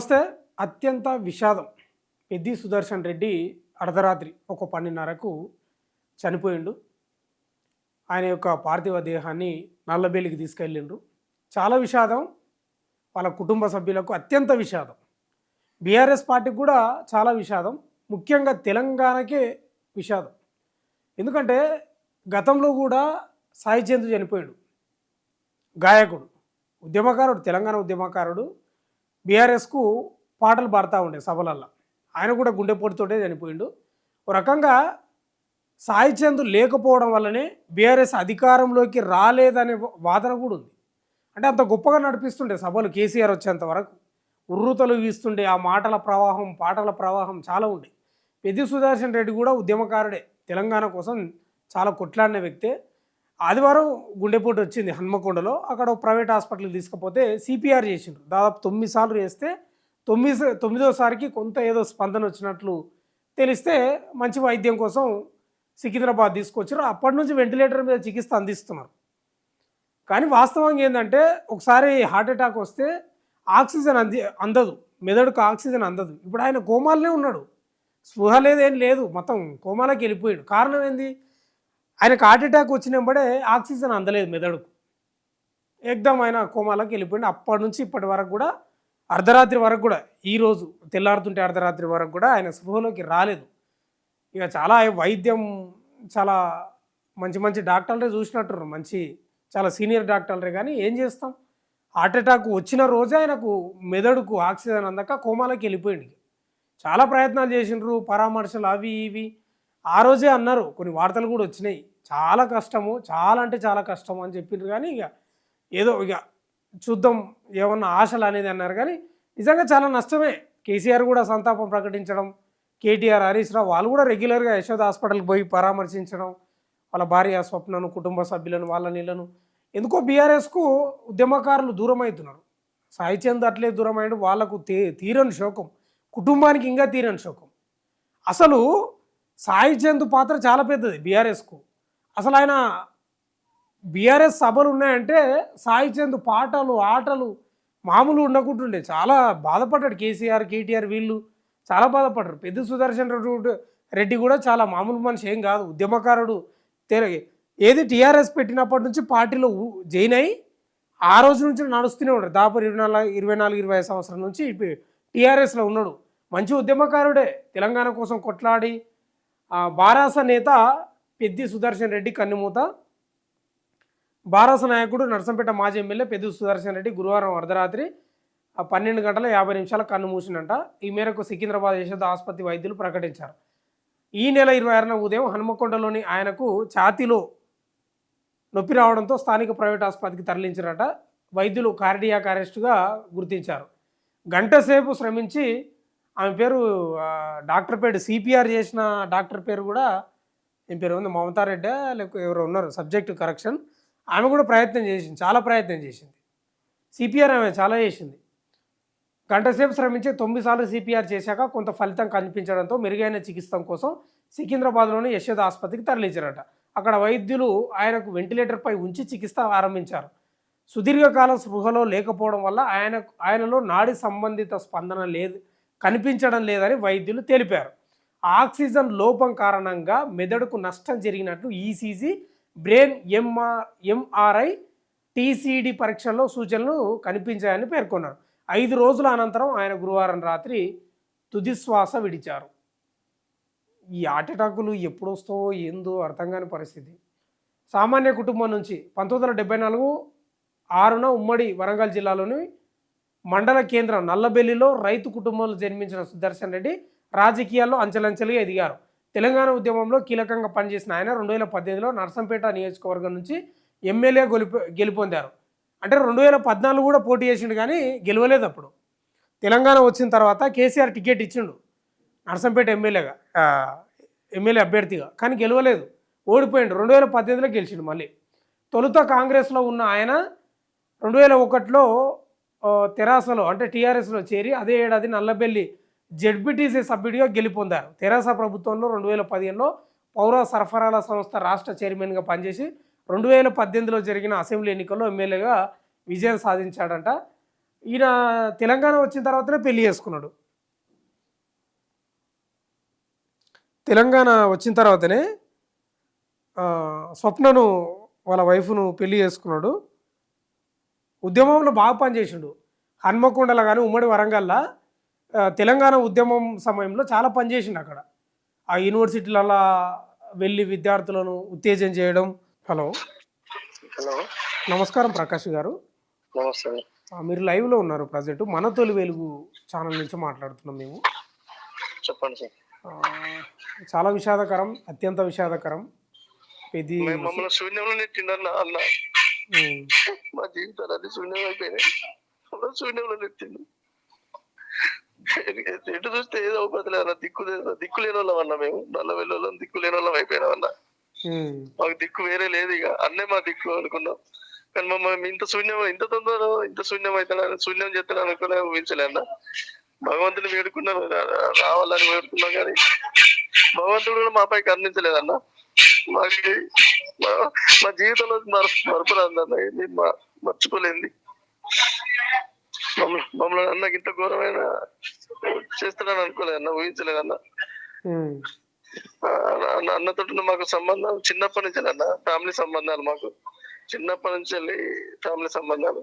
నమస్తే. అత్యంత విషాదం. పెద్ది సుదర్శన్ రెడ్డి అర్ధరాత్రి ఒక 12:30కు చనిపోయిండు. ఆయన యొక్క పార్థివ దేహాన్ని నల్లబెల్లికి తీసుకెళ్ళిండ్రు. చాలా విషాదం. వాళ్ళ కుటుంబ సభ్యులకు అత్యంత విషాదం. బీఆర్ఎస్ పార్టీకి కూడా చాలా విషాదం. ముఖ్యంగా తెలంగాణకే విషాదం. ఎందుకంటే గతంలో కూడా సాయి చంద్ చనిపోయాడు. గాయకుడు, ఉద్యమకారుడు, తెలంగాణ ఉద్యమకారుడు. బీఆర్ఎస్కు పాటలు పాడుతూ ఉండే సభలల్లో. ఆయన కూడా గుండెపోటుతోటే చనిపోయిండు. ఒక రకంగా సాయి చంద్ లేకపోవడం వల్లనే బీఆర్ఎస్ అధికారంలోకి రాలేదనే వాదన కూడా ఉంది. అంటే అంత గొప్పగా నడిపిస్తుండే సభలు కేసీఆర్ వచ్చేంత వరకు. ఉర్రూతలు వీస్తుండే ఆ మాటల ప్రవాహం, పాటల ప్రవాహం చాలా ఉండే. పెద్ది సుదర్శన్ రెడ్డి కూడా ఉద్యమకారుడే. తెలంగాణ కోసం చాలా కొట్లాడిన వ్యక్తే. ఆదివారం గుండెపోటు వచ్చింది హన్మకొండలో. అక్కడ ప్రైవేట్ హాస్పిటల్కి తీసుకుపోతే సిపిఆర్ చేసిండ్రు. దాదాపు 9 సార్లు చేస్తే 9వ సారికి కొంత ఏదో స్పందన వచ్చినట్లు తెలిస్తే మంచి వైద్యం కోసం సికింద్రాబాద్ తీసుకొచ్చారు. అప్పటి నుంచి వెంటిలేటర్ మీద చికిత్స అందిస్తున్నారు. కానీ వాస్తవంగా ఏంటంటే ఒకసారి హార్ట్ అటాక్ వస్తే ఆక్సిజన్ అందదు, మెదడుకు ఆక్సిజన్ అందదు. ఇప్పుడు ఆయన కోమాలనే ఉన్నాడు. స్పృహ లేదేం లేదు, మొత్తం కోమాలోకి వెళ్ళిపోయాడు. కారణం ఏంది? ఆయనకు హార్ట్ అటాక్ వచ్చినప్పుడే ఆక్సిజన్ అందలేదు మెదడుకు. ఏకదం ఆయన కోమాలోకి వెళ్ళిపోయింది. అప్పటి నుంచి ఇప్పటి వరకు కూడా అర్ధరాత్రి వరకు కూడా, ఈరోజు తెల్లారుతుంటే అర్ధరాత్రి వరకు కూడా ఆయన స్పృహలోకి రాలేదు. ఇక చాలా వైద్యం, చాలా మంచి మంచి డాక్టర్లే చూసినట్టున్నారు, చాలా సీనియర్ డాక్టర్లే. కానీ ఏం చేస్తాం, హార్ట్ అటాక్ వచ్చిన రోజే ఆయనకు మెదడుకు ఆక్సిజన్ అందక కోమాలోకి వెళ్ళిపోయింది. చాలా ప్రయత్నాలు చేసిండ్రు, పరామర్శలు అవి ఇవి. ఆ రోజే అన్నారు, కొన్ని వార్తలు కూడా వచ్చినాయి, చాలా కష్టము, చాలా అంటే చాలా కష్టము అని చెప్పిండ్రు. కానీ ఏదో చూద్దాం ఏమన్నా ఆశలు అనేది అన్నారు. కానీ నిజంగా చాలా నష్టమే. కేసీఆర్ కూడా సంతాపం ప్రకటించడం, కేటీఆర్, హరీష్ రావు వాళ్ళు కూడా రెగ్యులర్గా యశోద హాస్పిటల్కి పోయి పరామర్శించడం, వాళ్ళ భార్య స్వప్నను, కుటుంబ సభ్యులను, వాళ్ళ నీళ్ళను. ఎందుకో బీఆర్ఎస్కు ఉద్యమకారులు దూరం అవుతున్నారు. సాయి చంద్ అట్లే దూరం అయ్యాడు. వాళ్ళకు తీరని శోకం, కుటుంబానికి ఇంకా తీరని శోకం. అసలు సాయి చంద్ పాత్ర చాలా పెద్దది బీఆర్ఎస్కు. అసలు ఆయన బీఆర్ఎస్ సభలు ఉన్నాయంటే సాయి చంద్ పాటలు, ఆటలు మామూలు ఉండకుంటుండే. చాలా బాధపడ్డాడు కేసీఆర్, కేటీఆర్, వీళ్ళు చాలా బాధపడ్డారు. పెద్ది సుదర్శన్ రెడ్డి కూడా చాలా మామూలు మనిషి ఏం కాదు, ఉద్యమకారుడు. ఏది టీఆర్ఎస్ పెట్టినప్పటి నుంచి పార్టీలో జాయిన్ అయ్యి ఆ రోజు నుంచి నడుస్తూనే ఉన్నాడు. దాదాపు 24-25 సంవత్సరాల నుంచి టీఆర్ఎస్లో ఉన్నాడు. మంచి ఉద్యమకారుడే. తెలంగాణ కోసం కొట్లాడి బారాస నేత పెద్ది సుదర్శన్ రెడ్డి కన్నుమూత. బారాస నాయకుడు నర్సంపేట మాజీ ఎమ్మెల్యే పెద్ది సుదర్శన్ రెడ్డి గురువారం అర్ధరాత్రి 12:50 కన్ను మూసిందంట. ఈ మేరకు సికింద్రాబాద్ యశోద ఆసుపత్రి వైద్యులు ప్రకటించారు. ఈ నెల 26న ఉదయం హన్మకొండలోని ఆయనకు ఛాతీలో నొప్పి రావడంతో స్థానిక ప్రైవేట్ ఆసుపత్రికి తరలించారట. వైద్యులు కార్డియాక్ అరెస్టుగా గుర్తించారు. గంట సేపు శ్రమించి, ఆమె పేరు డాక్టర్ పేరు సిపిఆర్ చేసిన డాక్టర్ పేరు కూడా ఏం పేరు ఉంది, మమతారెడ్డి లేకపోతే ఎవరో ఉన్నారు, సబ్జెక్టు కరెక్షన్. ఆమె కూడా ప్రయత్నం చేసింది, చాలా ప్రయత్నం చేసింది. సిపిఆర్ ఆమె చాలా చేసింది. గంట సేపు శ్రమించి 9 సార్లు సిపిఆర్ చేశాక కొంత ఫలితం కనిపించడంతో మెరుగైన చికిత్స కోసం సికింద్రాబాద్లోని యశోద ఆసుపత్రికి తరలించారట. అక్కడ వైద్యులు ఆయనకు వెంటిలేటర్పై ఉంచి చికిత్స ఆరంభించారు. సుదీర్ఘకాలం స్పృహలో లేకపోవడం వల్ల ఆయనలో నాడి సంబంధిత స్పందన కనిపించడం లేదని వైద్యులు తెలిపారు. ఆక్సిజన్ లోపం కారణంగా మెదడుకు నష్టం జరిగినట్లు ఈసీజీ, బ్రెయిన్ ఎంఆర్ఐ, టీసీడీ పరీక్షల్లో సూచనలు కనిపించాయని పేర్కొన్నారు. 5 రోజుల అనంతరం ఆయన గురువారం రాత్రి తుదిశ్వాస విడిచారు. ఈ హార్ట్ అటాకులు ఎప్పుడు వస్తావో ఏందో అర్థం కాని పరిస్థితి. సామాన్య కుటుంబం నుంచి 1974 ఉమ్మడి వరంగల్ జిల్లాలోని మండల కేంద్రం నల్లబెల్లిలో రైతు కుటుంబంలో జన్మించిన సుదర్శన్ రెడ్డి రాజకీయాల్లో అంచెలంచెలుగా ఎదిగారు. తెలంగాణ ఉద్యమంలో కీలకంగా పనిచేసిన ఆయన 2018లో నర్సంపేట నియోజకవర్గం నుంచి ఎమ్మెల్యే గెలుపొందారు. అంటే 2014 కూడా పోటీ చేసిండు కానీ గెలవలేదు. అప్పుడు తెలంగాణ వచ్చిన తర్వాత కేసీఆర్ టికెట్ ఇచ్చిండు నర్సంపేట ఎమ్మెల్యే అభ్యర్థిగా, కానీ గెలవలేదు, ఓడిపోయిండు. 2018లో గెలిచిండు. మళ్ళీ తొలుత కాంగ్రెస్లో ఉన్న ఆయన 2001లో తెరాసలో అంటే టీఆర్ఎస్లో చేరి అదే ఏడాది నల్లబెల్లి జెడ్పీటీసీ సభ్యుడిగా గెలుపొందారు. తెరాస ప్రభుత్వంలో 2015లో పౌర సరఫరాల సంస్థ రాష్ట్ర చైర్మన్గా పనిచేసి 2018లో జరిగిన అసెంబ్లీ ఎన్నికల్లో ఎమ్మెల్యేగా విజయం సాధించాడంట. ఈయన తెలంగాణ వచ్చిన తర్వాతనే పెళ్లి చేసుకున్నాడు. తెలంగాణ వచ్చిన తర్వాతనే స్వప్నను వాళ్ళ వైఫ్ను పెళ్లి చేసుకున్నాడు. ఉద్యమంలో బాగా పనిచేసిండు. హన్మకొండలో కానీ ఉమ్మడి వరంగల్లో తెలంగాణ ఉద్యమం సమయంలో చాలా పనిచేసిండు అక్కడ. ఆ యూనివర్సిటీలలో వెళ్ళి విద్యార్థులను ఉత్తేజం చేయడం. హలో హలో నమస్కారం ప్రకాష్ గారు. నమస్తే. మీరు లైవ్లో ఉన్నారు ప్రజెంట్. మన తొలి వెలుగు ఛానల్ నుంచి మాట్లాడుతున్నాం మేము. చెప్పండి సార్. చాలా విషాదకరం, అత్యంత విషాదకరం. ఇది మమ్మల్ని శూన్యంలో నెట్టిండన్న అన్న. మా జీవితాలు అన్ని శూన్యం అయిపోయినాయి. శూన్యంలో నెట్టిండు. ఎటు చూస్తే ఏదో బతలేదన్న. దిక్కు లేని వాళ్ళం అన్న. మేము నల్ల వెళ్ళోళ్ళం దిక్కు లేని వాళ్ళం అయిపోయినాం అన్న. మాకు దిక్కు వేరే లేదు. ఇక అన్నే మా దిక్కు అనుకున్నాం. కానీ మమ్మల్ని ఇంత తొందర ఇంత శూన్యం అవుతాను, శూన్యం చేస్తాను అనుకునే ఊహించలే అన్న. భగవంతుని వేడుకున్నాను, రావాలని వేడుకున్నాం, కానీ భగవంతుడు కూడా మాపై కరుణించలేదన్న. మాకు మా జీవితంలో మరపురాదన్న. ఇది మర్చిపోలేంది. మమ్మల్ని అన్నకి ఇంత ఘోరమైన చేస్తాడని అనుకోలేదన్న, ఊహించలేదన్న. అన్నతో మాకు సంబంధం చిన్నప్పటి నుంచి అన్న. ఫ్యామిలీ సంబంధాలు మాకు చిన్నప్పటి నుంచి వెళ్ళి ఫ్యామిలీ సంబంధాలు.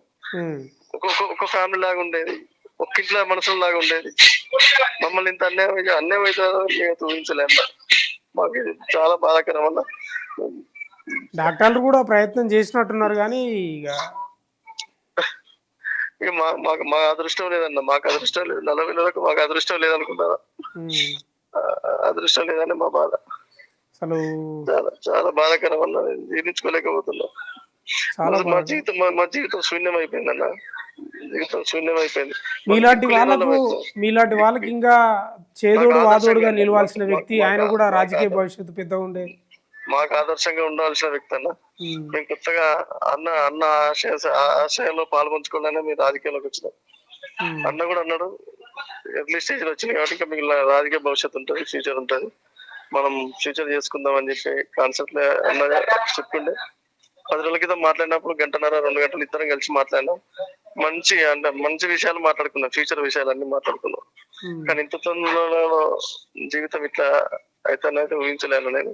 ఒక ఫ్యామిలీ లాగా ఉండేది, ఒక్క ఇంట్లో మనుషుల లాగా ఉండేది. మమ్మల్ని ఇంత అన్యాయం అవుతుందో ఊహించలేదన్న. మాకు ఇది చాలా బాధాకరం అన్న. డాక్టర్లు కూడా ప్రయత్నం చేసినట్టున్నారు, కానీ ఇక మా అదృష్టం లేదన్న. మాకు అదృష్టం లేదు. 40 నెలలకు మాకు అదృష్టం లేదనుకుంటారా? అదృష్టం లేదని మా బాధ. అసలు చాలా చాలా బాధాకరం అన్న. జీర్ణించుకోలేకపోతున్నా. మా జీవితం శూన్యం అయిపోయింది అన్న. జీవితం శూన్యం అయిపోయింది. మీలాంటి వాళ్ళకి ఇంకా చేదోడు వాదోడుగా నిలవాల్సిన వ్యక్తి ఆయన కూడా రాజకీయ భవిష్యత్తు పెద్ద ఉండే మాకు ఆదర్శంగా ఉండాల్సిన వ్యక్తి అన్న. మేము కొత్తగా అన్న ఆశయంలో పాల్పంచుకోవాలని మీరు రాజకీయాల్లోకి వచ్చినాం. అన్న కూడా అన్నాడు, ఎర్లీ స్టేజ్ లో వచ్చింది కాబట్టి ఇంకా మీకు రాజకీయ భవిష్యత్తు ఉంటుంది, ఫ్యూచర్ ఉంటుంది, మనం ఫ్యూచర్ చేసుకుందాం అని చెప్పి కాన్సెప్ట్ లో అన్న చెప్తుండే. 10 రోజుల క్రితం మాట్లాడినప్పుడు 1.5-2 గంటలు ఇద్దరం కలిసి మాట్లాడినాం. మంచి విషయాలు మాట్లాడుకున్నాం, ఫ్యూచర్ విషయాలన్నీ మాట్లాడుకున్నాం. కానీ ఇంత తొందరలో జీవితం ఇట్లా అయితే ఊహించలేను నేను.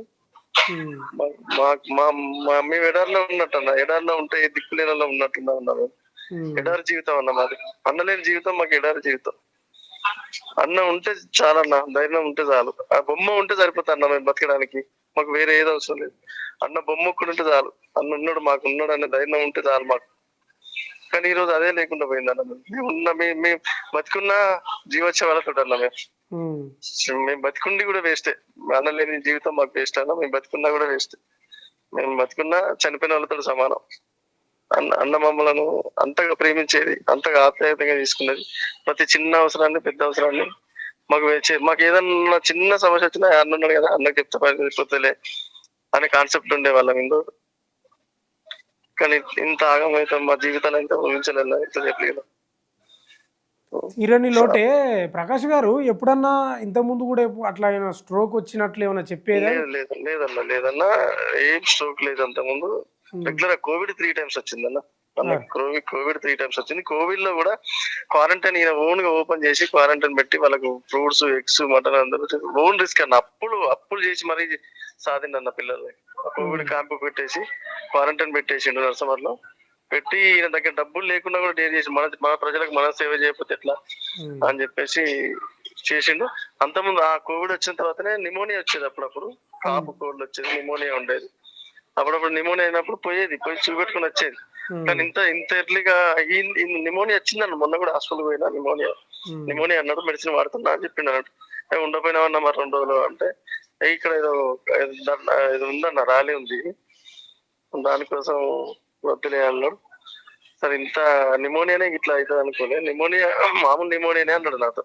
మేము ఎడారిలో ఉన్నట్టన్నా. ఎడారిలో ఉంటే దిక్కులేనలో ఉన్నట్టున్నా ఉన్నాము. ఎడారి జీవితం అన్న మాది. అన్నలేని జీవితం మాకు ఎడారి జీవితం. అన్న ఉంటే చాలన్న, ధైర్యం ఉంటే చాలు. ఆ బొమ్మ ఉంటే సరిపోతా అన్న మేము బతకడానికి. మాకు వేరే ఏదో అవసరం లేదు. అన్న బొమ్మ ఒక్కడుంటే చాలు. అన్న ఉన్నాడు, మాకు ఉన్నాడు అనే ధైర్యం ఉంటే చాలు మాకు. కానీ ఈ రోజు అదే లేకుండా పోయింది అన్న. మేము బతుకున్న జీవోత్సవాలతో అన్న. మేము బతుకుండి కూడా వేస్టే. అన్న లేని జీవితం మాకు వేస్ట్ అన్న. మేము బతుకున్నా కూడా వేస్ట్. మేము బతుకున్నా చనిపోయిన వాళ్ళతో సమానం. అన్న మమ్మలను అంతగా ప్రేమించేది, అంతగా ఆప్యాయతగా తీసుకున్నది. ప్రతి చిన్న అవసరాన్ని, పెద్ద అవసరాన్ని మాకు ఏదన్నా చిన్న సమస్య వచ్చినా అన్న ఉన్నాడు కదా, అన్నకి చెప్తే పడిపోతలే అనే కాన్సెప్ట్ ఉండే వాళ్ళం. కానీ ఇంత ఆగమైతే మా జీవితాలు అయితే ఊహించలేదు. ఇంత చెప్పలేదు. తీరని లోటే. ప్రకాష్ గారు ఎప్పుడన్నా ఇంత ముందు కూడా అట్లా స్ట్రోక్ వచ్చినట్లు ఏమైనా చెప్పేదా? లేదన్నా, ఏం స్ట్రోక్ లేదు. అంత ముందు రెగ్యులర్ కోవిడ్ 3 times వచ్చిందన్న. కోవిడ్ 3 times వచ్చింది. కోవిడ్ లో కూడా క్వారంటైన్ ఈయన ఓన్ గా ఓపెన్ చేసి క్వారంటైన్ పెట్టి వాళ్ళకు ఫ్రూట్స్, ఎగ్స్, మటన్ అందరూ ఓన్ రిస్క్ అన్న. అప్పులు చేసి మరీ సాధిండన్న పిల్లల్ని. కోవిడ్ క్యాంప్ పెట్టేసి క్వారంటైన్ పెట్టేసిండు నర్సమర్లో పెట్టి. ఈయన దగ్గర డబ్బులు లేకుండా కూడా డేర్ చేసి మన ప్రజలకు మనం సేవ చేయకపోతే ఎట్లా అని చెప్పేసి చేసిండు. అంతకుముందు ఆ కోవిడ్ వచ్చిన తర్వాతనే నిమోనియా వచ్చేది. అప్పుడప్పుడు కాపు కోవిడ్ వచ్చేది, నిమోనియా ఉండేది. అప్పుడప్పుడు నిమోనియా అయినప్పుడు పోయి చూపెట్టుకుని వచ్చేది. కానీ ఇంత ఎర్లీగా ఈ నిమోనియా వచ్చిందన్న. మొన్న కూడా హాస్పిటల్ పోయినా నిమోనియా అన్నాడు. మెడిసిన్ వాడుతున్నా అని చెప్పిండు అన్నట్టు. ఉండపోయినామన్నా మరి 2 రోజులు అంటే ఇక్కడ ఏదో ఉందన్న, ర్యాలీ ఉంది, దానికోసం వద్దులే అన్నాడు. సరే ఇంత నిమోనియానే ఇట్లా అవుతుంది అనుకోలే. నిమోనియా మామూలు నిమోనియానే అన్నాడు నాతో.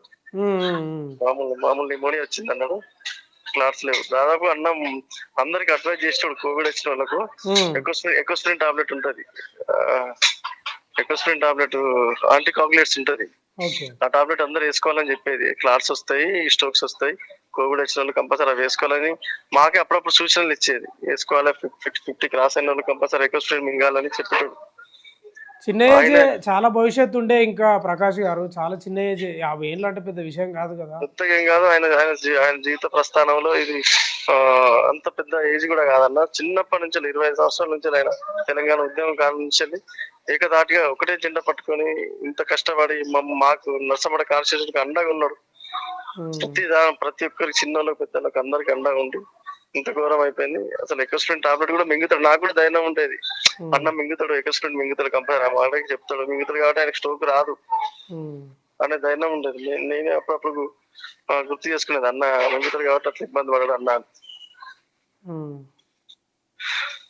మామూలు నిమోనియా వచ్చింది అన్నాడు. క్లాట్స్ లేవు. దాదాపు అన్నం అందరికి అడ్వైజ్ చేస్తాడు కోవిడ్ వచ్చిన వాళ్ళకు. ఎకోస్ప్రిన్ టాబ్లెట్ ఉంటది, ఎకోస్ప్రిన్ టాబ్లెట్ యాంటీకాగులేట్స్ ఉంటది. ఆ టాబ్లెట్ అందరు వేసుకోవాలని చెప్పేది. క్లాట్స్ వస్తాయి, స్ట్రోక్స్ వస్తాయి, కోవిడ్ వచ్చిన వాళ్ళు కంపల్సరీ అవి వేసుకోవాలని మాకే అప్పుడప్పుడు సూచనలు ఇచ్చేది. వేసుకోవాలి, 50 క్రాస్ అయిన వాళ్ళు కంపల్సరీ ఎకోస్ప్రిన్ మింగాలని చెప్పాడు. చిన్న ఏజ్, ఆయన చాలా భవిష్యత్తు ఉండే ఇంకా ప్రకాష్ గారు. చాలా చిన్న ఏజ్, 50 ఏళ్ళు అంటే పెద్ద విషయం కాదు కదా. కొత్తగా ఏం కాదు. ఆయన జీవిత ప్రస్థానంలో ఇది ఆ అంత పెద్ద ఏజ్ కూడా కాదన్న. చిన్నప్పటి నుంచి 25 సంవత్సరాల నుంచి ఆయన తెలంగాణ ఉద్యమం కాలం నుంచి ఏకదాటిగా ఒకటే జెండా పట్టుకొని ఇంత కష్టపడి మాకు నర్సపడ కాన్స్టిట్యూషన్ అండగా ఉన్నాడు. ప్రతి ఒక్కరికి, చిన్నోళ్ళకి పెద్దలకు అందరికి అండగా ఉండి ఇంత ఘోరం అయిపోయింది. అసలు ఎకోస్ప్రిన్ టాబ్లెట్ కూడా మింగుతాడు. నాకు కూడా ధైర్యం ఉండేది, అన్న మింగుతాడు, ఎకోస్ప్రిన్ మింగుతాడు, కంపల్సరీ వాళ్ళకి చెప్తాడు, మింగుతాడు కాబట్టి ఆయనకు స్ట్రోక్ రాదు అనే ధైర్యం ఉండేది. నేనే అప్పుడప్పుడు గుర్తు చేసుకునేది, అన్న మింగుతాడు కాబట్టి అట్లా ఇబ్బంది పడడు అన్న.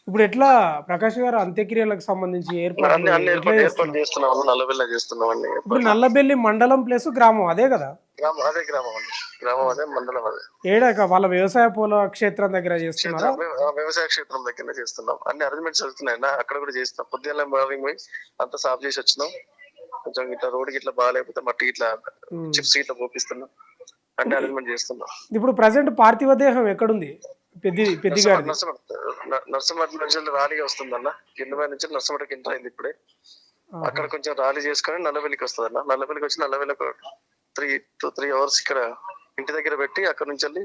ఇప్పుడు ఎట్లా ప్రకాష్ గారు అంత్యక్రియలకు సంబంధించి ఏర్పాటు చేస్తున్నాం, నల్లబెల్లి చేస్తున్నామండి. ఇప్పుడు నల్లబెల్లి మండలం ప్లస్ గ్రామం అదే కదా? అదే గ్రామం అండి, గ్రామం అదే, మండలం అదే. ఏడాక వాళ్ళ వ్యవసాయ పొల క్షేత్రం దగ్గర చేస్తున్నారా? వ్యవసాయ క్షేత్రం దగ్గర చేస్తున్నాం. అన్ని అరేంజ్మెంట్స్ అవుతున్నాయి, అక్కడ కూడా చేస్తాం. పొద్దున్న మార్నింగ్ పోయి అంతా సాఫ్ చేసి వచ్చినాం. కొంచెం ఇట్లా రోడ్ గిట్లా బాగాలేకపోతే మట్టి ఇట్లా చిప్స్ ఇట్లా పోపిస్తున్నాం, అన్ని అరేంజ్మెంట్ చేస్తున్నాం. ఇప్పుడు ప్రజెంట్ పార్థివ దేహం ఎక్కడుంది? పెద్ది గారి నర్సమఠ నుంచి ర్యాలీగా వస్తుందన్న. కింద నుంచి నర్సమఠకి ఎంటర్ అయింది ఇప్పుడే. అక్కడ కొంచెం ర్యాలీ చేసుకొని నల్లవెల్లికి వస్తుంది అన్న. నల్లవెల్లికి వచ్చి నల్లవెల్లికి 3 hours ఇక్కడ ఇంటి దగ్గర పెట్టి అక్కడ నుంచి వెళ్ళి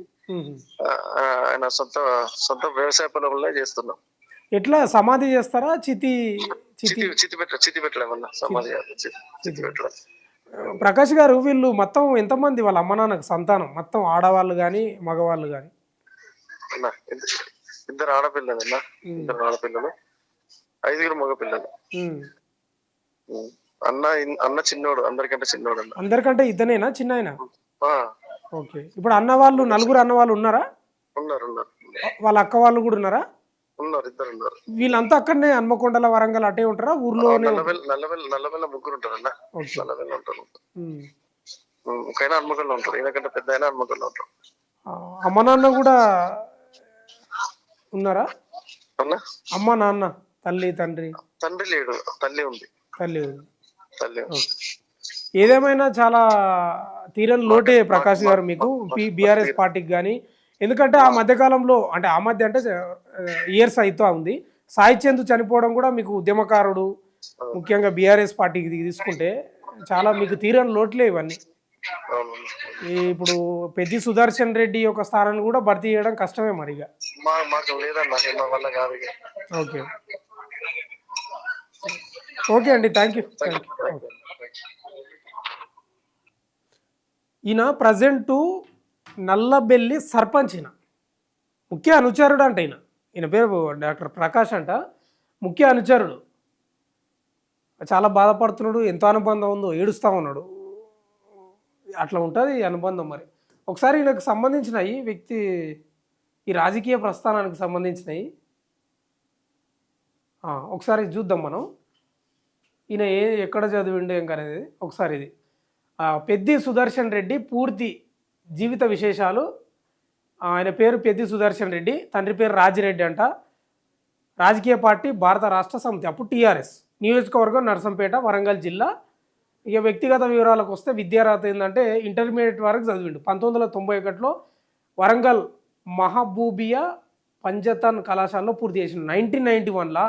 ఆయన సొంత వ్యవసాయ పొలంలో చేస్తున్నాం. ఎట్లా సమాధి చేస్తారా? చితి పెట్టలేమన్నా, సమాధి చితి పెట్టలేదు. ప్రకాష్ గారు, వీళ్ళు మొత్తం ఎంతమంది వాళ్ళ అమ్మ నాన్నకు సంతానం? మొత్తం ఆడవాళ్ళు కానీ మగవాళ్ళు కానీ? అన్న ఇద్దరు ఆడపిల్లలు అన్న, 2 ఆడపిల్లలు, 5 మగపిల్లలు. అన్న చిన్నోడు, అందరికంటే చిన్నోడు అన్న. అందరికంటే ఇద్దనేనా చిన్న ఆయన? ఓకే. ఇప్పుడు అన్న వాళ్ళు 4 అన్న వాళ్ళు ఉన్నారా? ఉన్నారు. వాళ్ళ అక్క వాళ్ళు కూడా ఉన్నారా? ఉన్నారు, 2 ఉన్నారు. వీళ్ళంతా అక్కడనే హన్మకొండల, వరంగల్ అటే ఉంటారా? ఊర్లోనే? నల్లబెల్ల ముగ్గురు ఉంటారు అన్న. నల్లబెల్ల ఉంటారు, ఒకైనా హన్మకొండలో ఉంటారు. ఈయనకంటే పెద్ద అయినా హన్మకొండలో ఉంటారు. అమ్మ నాన్న కూడా ఉన్నారా? అమ్మ నాన్న, తల్లి తండ్రి? తండ్రి లేడు, తల్లి ఉంది. ఏదేమైనా చాలా తీరని లోటే ప్రకాష్ గారు మీకు, బీఆర్ఎస్ పార్టీకి కానీ. ఎందుకంటే ఆ మధ్యకాలంలో, అంటే ఆ మధ్య అంటే ఇయర్స్ అవుతా ఉంది, సాయి చంద్ చనిపోవడం కూడా మీకు ఉద్యమకారుడు, ముఖ్యంగా బీఆర్ఎస్ పార్టీకి తీసుకుంటే చాలా మీకు తీరని లోట్లే ఇవన్నీ. ఇప్పుడు పెద్ది సుదర్శన్ రెడ్డి యొక్క స్థానాన్ని కూడా భర్తీ చేయడం కష్టమే మరిగా. ఓకే ఓకే అండి, థ్యాంక్ యూ. ఈయన ప్రజెంటు నల్లబెల్లి సర్పంచ్, ఈయన ముఖ్య అనుచరుడు అంట. ఈయన పేరు డాక్టర్ ప్రకాష్ అంట, ముఖ్య అనుచరుడు. చాలా బాధపడుతున్నాడు, ఎంతో అనుబంధం ఉందో, ఏడుస్తూ ఉన్నాడు. అట్లా ఉంటుంది అనుబంధం. మరి ఒకసారి ఈయనకు సంబంధించినవి వ్యక్తి, ఈ రాజకీయ ప్రస్థానానికి సంబంధించినవి ఒకసారి చూద్దాం మనం. ఈయన ఎక్కడ చదివిండే అనేది ఒకసారి. ఇది పెద్ది సుదర్శన్ రెడ్డి పూర్తి జీవిత విశేషాలు. ఆయన పేరు పెద్ది సుదర్శన్ రెడ్డి, తండ్రి పేరు రాజిరెడ్డి అంట. రాజకీయ పార్టీ భారత రాష్ట్ర సమితి, అప్పుడు టీఆర్ఎస్. నియోజకవర్గం నర్సంపేట, వరంగల్ జిల్లా. ఇక వ్యక్తిగత వివరాలకు వస్తే విద్యార్హత ఏంటంటే ఇంటర్మీడియట్ వరకు చదివిండు. 1991లో వరంగల్ మహబూబియా పంజతన్ కళాశాలలో పూర్తి చేసిండు. 1991లా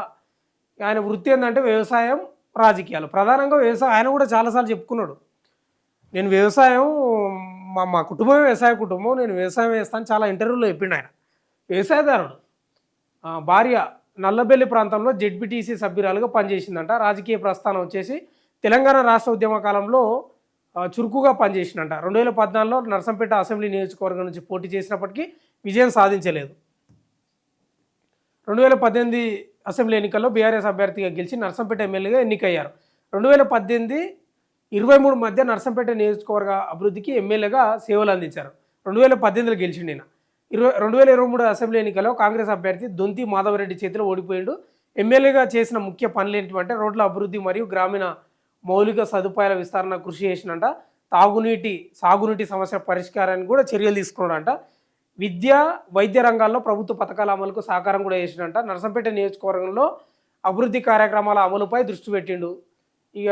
ఆయన వృత్తి ఏంటంటే వ్యవసాయం, రాజకీయాలు, ప్రధానంగా వ్యవసాయం. ఆయన కూడా చాలాసార్లు చెప్పుకున్నాడు, నేను వ్యవసాయం, మా కుటుంబమే వ్యవసాయ కుటుంబం, నేను వ్యవసాయం వేస్తాను చాలా ఇంటర్వ్యూలో చెప్పిండు ఆయన. వ్యవసాయదారుడు. భార్య నల్లబెల్లి ప్రాంతంలో జెడ్పీటీసీ సభ్యురాలుగా పనిచేసిందంట. రాజకీయ ప్రస్థానం వచ్చేసి తెలంగాణ రాష్ట్ర ఉద్యమ కాలంలో చురుకుగా పనిచేసిందంట. 2014లో నర్సంపేట అసెంబ్లీ నియోజకవర్గం నుంచి పోటీ చేసినప్పటికీ విజయం సాధించలేదు. 2018 అసెంబ్లీ ఎన్నికల్లో బీఆర్ఎస్ అభ్యర్థిగా గెలిచి నర్సంపేట ఎమ్మెల్యేగా ఎన్నికయ్యారు. 2018-23 మధ్య నర్సంపేట నియోజకవర్గ అభివృద్ధికి ఎమ్మెల్యేగా సేవలు అందించారు. 2018లో గెలిచిండు ఈయన. 2023 అసెంబ్లీ ఎన్నికల్లో కాంగ్రెస్ అభ్యర్థి దొంతి మాధవరెడ్డి చేతిలో ఓడిపోయిండు. ఎమ్మెల్యేగా చేసిన ముఖ్య పనులు ఏంటంటే రోడ్ల అభివృద్ధి మరియు గ్రామీణ మౌలిక సదుపాయాల విస్తరణ కృషి చేసినంట. సాగునీటి సమస్య పరిష్కారానికి కూడా చర్యలు తీసుకున్నాడంట. విద్య, వైద్య రంగాల్లో ప్రభుత్వ పథకాల అమలుకు సహకారం కూడా చేసినంట. నర్సంపేట నియోజకవర్గంలో అభివృద్ధి కార్యక్రమాల అమలుపై దృష్టి పెట్టిండు. ఇక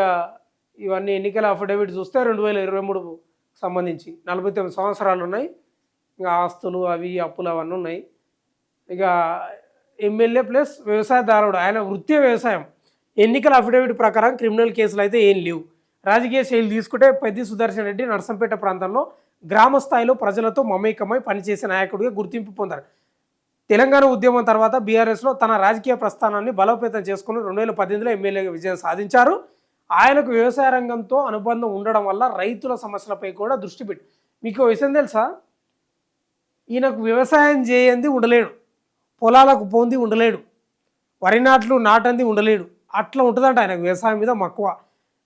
ఇవన్నీ ఎన్నికల అఫిడవిట్ చూస్తే 2023 సంబంధించి 49 సంవత్సరాలు ఉన్నాయి. ఇంకా ఆస్తులు, అవి అప్పులు అవన్నీ ఉన్నాయి. ఇక ఎమ్మెల్యే ప్లస్ వ్యవసాయదారుడు, ఆయన వృత్తి వ్యవసాయం. ఎన్నికల అఫిడవిట్ ప్రకారం క్రిమినల్ కేసులు అయితే ఏం లేవు. రాజకీయ శైలి తీసుకుంటే పెద్ది సుదర్శన్ రెడ్డి నర్సంపేట ప్రాంతంలో గ్రామ స్థాయిలో ప్రజలతో మమేకమై పనిచేసే నాయకుడిగా గుర్తింపు పొందారు. తెలంగాణ ఉద్యమం తర్వాత బీఆర్ఎస్లో తన రాజకీయ ప్రస్థానాన్ని బలోపేతం చేసుకుని 2018లో ఎమ్మెల్యేగా విజయం సాధించారు. ఆయనకు వ్యవసాయ రంగంతో అనుబంధం ఉండడం వల్ల రైతుల సమస్యలపై కూడా దృష్టి పెట్టి, మీకు ఓ విషయం తెలుసా, ఈయనకు వ్యవసాయం చేయంది ఉండలేడు, పొలాలకు పోంది ఉండలేడు, వరి నాట్లు నాటంది ఉండలేడు. అట్లా ఉంటుందంట ఆయనకు వ్యవసాయం మీద మక్కువ.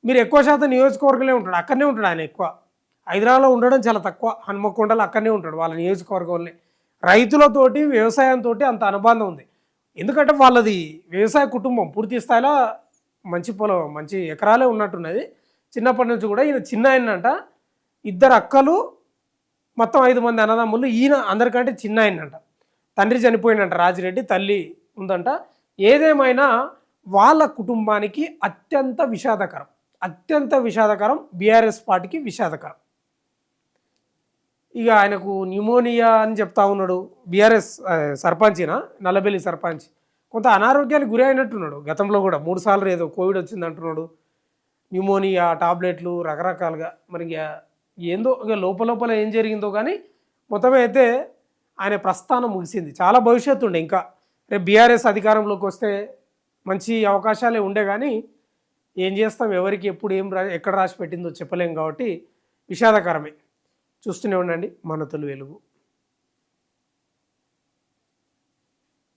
మీరు ఎక్కువ శాతం నియోజకవర్గంలో ఉంటాడు, అక్కడనే ఉంటాడు ఆయన. ఎక్కువ హైదరాబాద్లో ఉండడం చాలా తక్కువ. హన్మకొండలో అక్కడనే ఉంటాడు వాళ్ళ నియోజకవర్గంలో. రైతులతోటి వ్యవసాయంతో అంత అనుబంధం ఉంది. ఎందుకంటే వాళ్ళది వ్యవసాయ కుటుంబం పూర్తి స్థాయిలో. మంచి పొలం, మంచి ఎకరాలే ఉన్నట్టున్నది. చిన్నప్పటి నుంచి కూడా ఈయన చిన్న ఆయనంట. 2 అక్కలు, మొత్తం 5 మంది అన్నదమ్ములు. ఈయన అందరికంటే చిన్న ఆయనంట. తండ్రి చనిపోయినంట రాజిరెడ్డి, తల్లి ఉందంట. ఏదేమైనా వాళ్ళ కుటుంబానికి అత్యంత విషాదకరం, బీఆర్ఎస్ పార్టీకి విషాదకరం. ఇక ఆయనకు న్యూమోనియా అని చెప్తా ఉన్నాడు. బీఆర్ఎస్ సర్పంచినా, నల్లబెల్లి సర్పంచ్, కొంత అనారోగ్యానికి గురి అయినట్టున్నాడు. గతంలో కూడా 3 సార్లు ఏదో కోవిడ్ వచ్చింది అంటున్నాడు. న్యూమోనియా టాబ్లెట్లు రకరకాలుగా. మరి ఏందో ఇక లోపల ఏం జరిగిందో కానీ మొత్తమే అయితే ఆయన ప్రస్థానం ముగిసింది. చాలా భవిష్యత్తు ఉండే ఇంకా. రేపు బీఆర్ఎస్ అధికారంలోకి వస్తే మంచి అవకాశాలే ఉండే, కానీ ఏం చేస్తాం, ఎవరికి ఎప్పుడు ఎక్కడ రాసి పెట్టిందో చెప్పలేం. కాబట్టి విషాదకరమే. చూస్తూనే ఉండండి మన తొలి వెలుగు.